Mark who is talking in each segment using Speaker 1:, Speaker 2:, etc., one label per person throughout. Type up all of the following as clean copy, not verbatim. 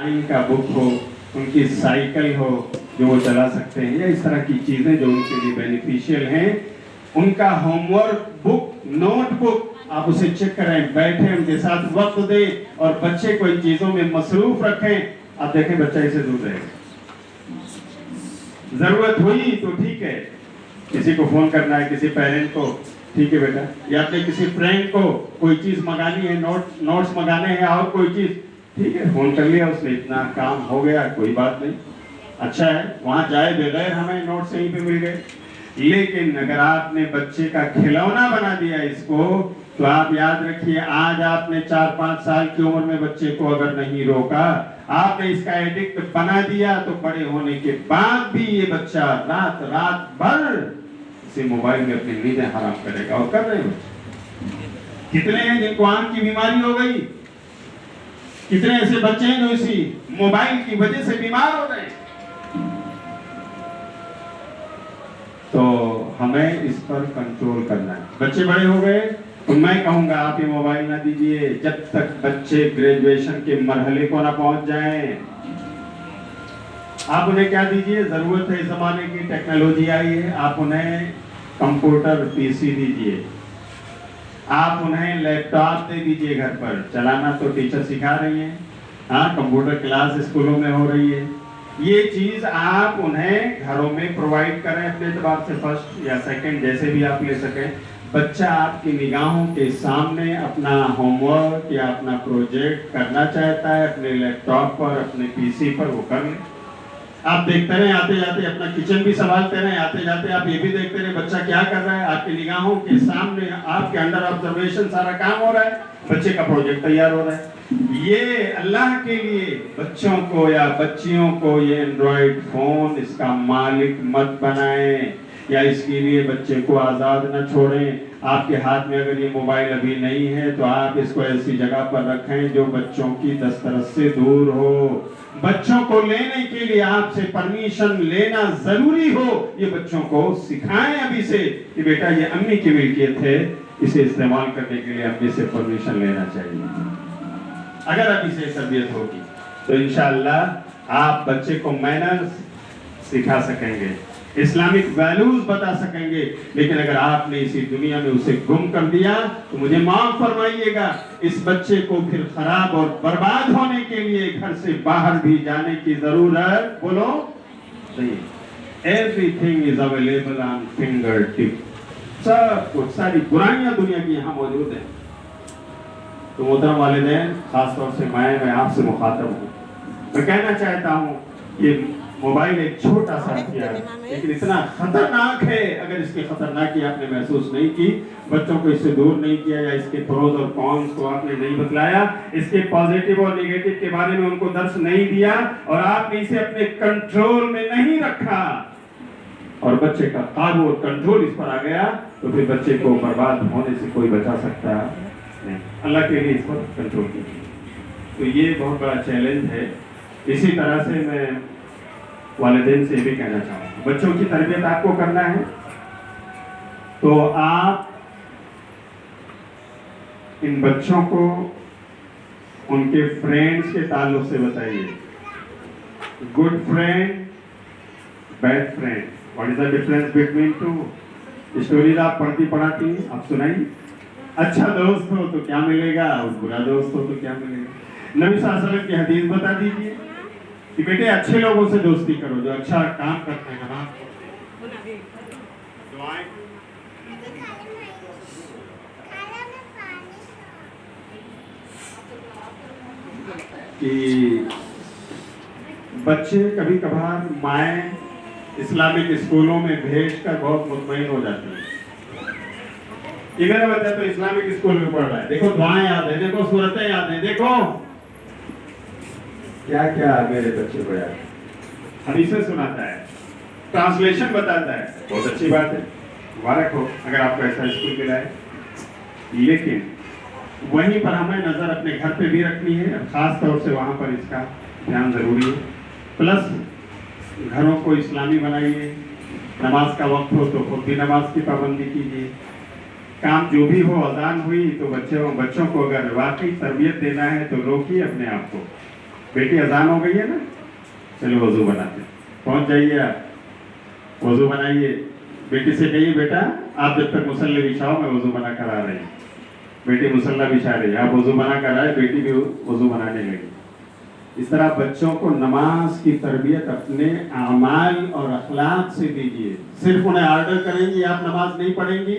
Speaker 1: Drawing का book हो, उनकी साइकिल हो जो वो चला सकते हैं, या इस तरह की चीज़ें जो उनके लिए बेनिफिशियल हैं, उनका होमवर्क बुक, नोटबुक आप उसे चेक करें, बैठे उनके साथ वक्त दें और बच्चे को इन चीज़ों में मसरूफ रखें। आप देखें बच्चा इसे दूर रहेगा। जरूरत हुई तो ठीक है, किसी को फोन करना है, किसी पेरेंट को, ठीक है बेटा, या अपने किसी फ्रेंड को कोई चीज मंगानी है, नोट्स मंगाने हैं और कोई चीज, ठीक है, फोन कर लिया उसने, इतना काम हो गया, कोई बात नहीं, अच्छा है, वहां जाए बगैर हमें नोट्स यहीं पे मिल गए। लेकिन अगर आपने बच्चे का खिलौना बना दिया इसको, तो आप याद रखिए, आज आपने 4-5 साल की उम्र में बच्चे को अगर नहीं रोका, आपने इसका एडिक्ट बना दिया, तो बड़े होने के बाद भी ये बच्चा रात रात भर इसे मोबाइल में अपनी नींदें हराम करेगा। और कर रहे हो कितने हैं जिनको आंख की बीमारी हो गई, कितने ऐसे बच्चे हैं जो इसी मोबाइल की वजह से बीमार हो रहे हैं। तो हमें इस पर कंट्रोल करना है। बच्चे बड़े हो गए तो मैं कहूंगा आप ये मोबाइल ना दीजिए जब तक बच्चे ग्रेजुएशन के मरहले को ना पहुंच जाएं। आप उन्हें क्या दीजिए, जरूरत है इस जमाने की, टेक्नोलॉजी आई है, आप उन्हें कंप्यूटर पीसी दीजिए, आप उन्हें लैपटॉप दे दीजिए घर पर, चलाना तो टीचर सिखा रही हैं, हाँ कंप्यूटर क्लास स्कूलों में हो रही है, ये चीज आप उन्हें घरों में प्रोवाइड करें अपने एतबार से, फर्स्ट या सेकंड जैसे भी आप ले सकें। बच्चा आपकी निगाहों के सामने अपना होमवर्क या अपना प्रोजेक्ट करना चाहता है अपने लैपटॉप पर, अपने पीसी पर, वो कर ले। आप देखते रहे, आते जाते अपना किचन भी संभालते रहे, आते जाते आप ये भी देखते रहे बच्चा क्या कर रहा है, आपकी निगाहों के सामने, आपके अंडर ऑब्जर्वेशन सारा काम हो रहा है, बच्चे का प्रोजेक्ट तैयार हो रहा है। ये अल्लाह के लिए बच्चों को या बच्चियों को ये एंड्रॉइड फोन इसका मालिक मत बनाएं, या इसके लिए बच्चे को आज़ाद न छोड़ें। आपके हाथ में अगर ये मोबाइल अभी नहीं है तो आप इसको ऐसी जगह पर रखें जो बच्चों की दस्तरस से दूर हो। बच्चों को लेने के लिए आपसे परमिशन लेना जरूरी हो, ये बच्चों को सिखाएं अभी से कि बेटा ये अम्मी की मिल्कियत है, इसे इस्तेमाल करने के लिए अम्मी से परमिशन लेना चाहिए। अगर अभी से तरबियत होगी तो इंशाअल्लाह आप बच्चे को मैनर्स सिखा सकेंगे, इस्लामिक वैल्यूज बता सकेंगे। लेकिन अगर आपने इसी दुनिया में उसे गुम कर दिया तो मुझे माफ फरमाइएगा, इस बच्चे को फिर खराब और बर्बाद होने के लिए घर से बाहर भी जाने की जरूरत बोलो नहीं। Everything is available on finger tip, सब कुछ, सारी बुराइयां दुनिया की यहाँ मौजूद है। तो मोहतरम वालिदैन, खासतौर से मैं आपसे मुखातब हूँ, मैं कहना चाहता हूँ ये मोबाइल एक छोटा सा हथियार लेकिन इतना खतरनाक है, अगर इसके खतरनाकी आपने महसूस नहीं की, बच्चों को इससे दूर नहीं किया, या इसके प्रोज और कॉन्स को आपने नहीं बतलाया, इसके पॉजिटिव और नेगेटिव के बारे में उनको दर्श नहीं दिया, और आपने इसे अपने कंट्रोल में नहीं रखा, और बच्चे का काबू और कंट्रोल इस पर आ गया, तो फिर बच्चे को बर्बाद होने से कोई बचा सकता नहीं। अल्लाह के लिए इस पर कंट्रोल कीजिए। तो ये बहुत बड़ा चैलेंज है। इसी तरह से मैं वालिदैन से भी कहना चाहूँगा, बच्चों की तरबियत आपको करना है तो आप इन बच्चों को उनके फ्रेंड्स के ताल्लुक से बताइए। Good friend, bad friend, what is the difference between two. Stories आप पढ़ती पढ़ाती आप सुनाइए। अच्छा दोस्त हो तो क्या मिलेगा और बुरा दोस्त हो तो क्या मिलेगा। नबी सल्लल्लाहु अलैहि वसल्लम की हदीस बता दीजिए कि बेटे अच्छे लोगों से दोस्ती करो जो अच्छा काम करते हैं, नमाज पढ़ते हैं, दुआएं कि बच्चे कभी कभार माएँ इस्लामिक स्कूलों में भेजकर बहुत मुतमईन हो जाती है। ये मेरा बच्चा तो इस्लामिक स्कूल में पढ़ रहा है, देखो दुआएं याद है, देखो सूरतें याद है, देखो क्या क्या मेरे बच्चे को याद, हदीसें सुनाता है, ट्रांसलेशन बताता है, बहुत अच्छी बात है, मुबारक हो अगर आपको ऐसा स्कूल मिला है। लेकिन वहीं पर हमें नजर अपने घर पे भी रखनी है, खास तौर से वहां पर इसका ध्यान जरूरी है। प्लस घरों को इस्लामी बनाइए, नमाज का वक्त हो तो खुद भी नमाज की पाबंदी कीजिए। काम जो भी हो, अजान हुई तो बच्चों को अगर वाकई तरबियत देना है तो रोकिए अपने आप को, بیٹی اذان ہو گئی ہے نا, چلو وضو بناتے ہیں, پہنچ جائیے آپ, وضو بنائیے. بیٹی سے کہیے بیٹا آپ جب تک مصلی بچھاؤ میں وضو بنا کر آ رہی ہوں. بیٹی مصلی بچھا رہی ہے, آپ وضو بنا کر آئے, بیٹی بھی وضو بنانے لگی. اس طرح بچوں کو نماز کی تربیت اپنے اعمال اور اخلاق سے دیجیے. صرف انہیں آرڈر کریں گی آپ نماز نہیں پڑھیں گی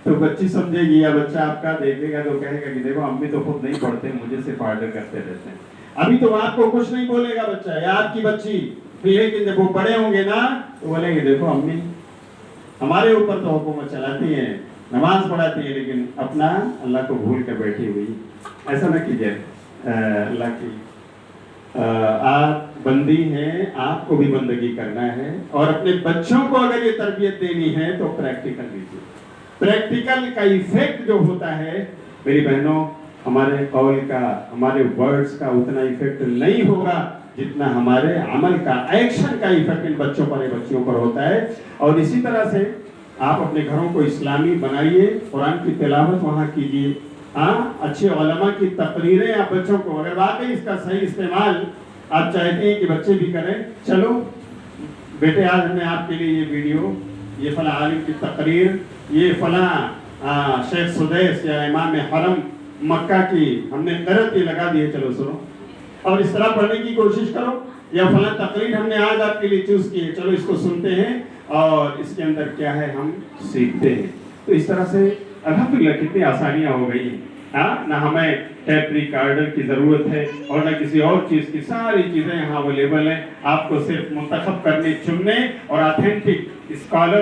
Speaker 1: تو بچی سمجھے گی, یا بچہ آپ کا دیکھے گا تو کہے گا کہ دیکھو امی تو خود نہیں پڑھتے, مجھے صرف آرڈر کرتے رہتے ہیں. ابھی تو آپ کو کچھ نہیں بولے گا بچہ یا آپ کی بچی, لیکن جب وہ بڑے ہوں گے نا تو بولیں گے دیکھو امی ہمارے اوپر تو حکومت چلاتی ہیں, نماز پڑھاتی ہے, لیکن اپنا اللہ کو بھول کر بیٹھی ہوئی. ایسا نہ کیجیے. اللہ کی آپ بندی ہیں, آپ کو بھی بندگی کرنا ہے, اور اپنے بچوں کو اگر یہ تربیت دینی ہے تو پریکٹیکل دیجیے. پریکٹیکل کا ایفیکٹ جو ہوتا ہے میری بہنوں, ہمارے قول کا, ہمارے ورڈز کا اتنا ایفیکٹ نہیں ہوگا جتنا ہمارے عمل کا, ایکشن کا ایفیکٹ ان بچوں پر, بچیوں پر ہوتا ہے. اور اسی طرح سے آپ اپنے گھروں کو اسلامی بنائیے, قرآن کی تلاوت وہاں کیجیے, اچھے علماء کی تقریریں آپ بچوں کو, اگر واقعی اس کا صحیح استعمال آپ چاہتے ہیں کہ بچے بھی کریں, چلو بیٹے آج ہم نے آپ کے لیے یہ ویڈیو, یہ فلاں عالم کی تقریر, یہ فلاں شیخ سدیس یا امام حرم مکہ کی ہم نے قرت یہ لگا دیے, چلو سنو اور اس طرح پڑھنے کی کوشش کرو, یا فلاں تقریر ہم نے آج آپ کے لیے چوز کی ہے, چلو اس کو سنتے ہیں اور اس کے اندر کیا ہے ہم سیکھتے ہیں. تو اس طرح سے الحمدللہ کتنی آسانیاں ہو گئی ہیں. نہ ہمیں ٹیپ ریکارڈر کی ضرورت ہے اور نہ کسی اور چیز کی, ساری چیزیں یہاں اویلیبل ہیں. آپ کو صرف منتخب کرنے, چننے اور آتھینٹک اسکالر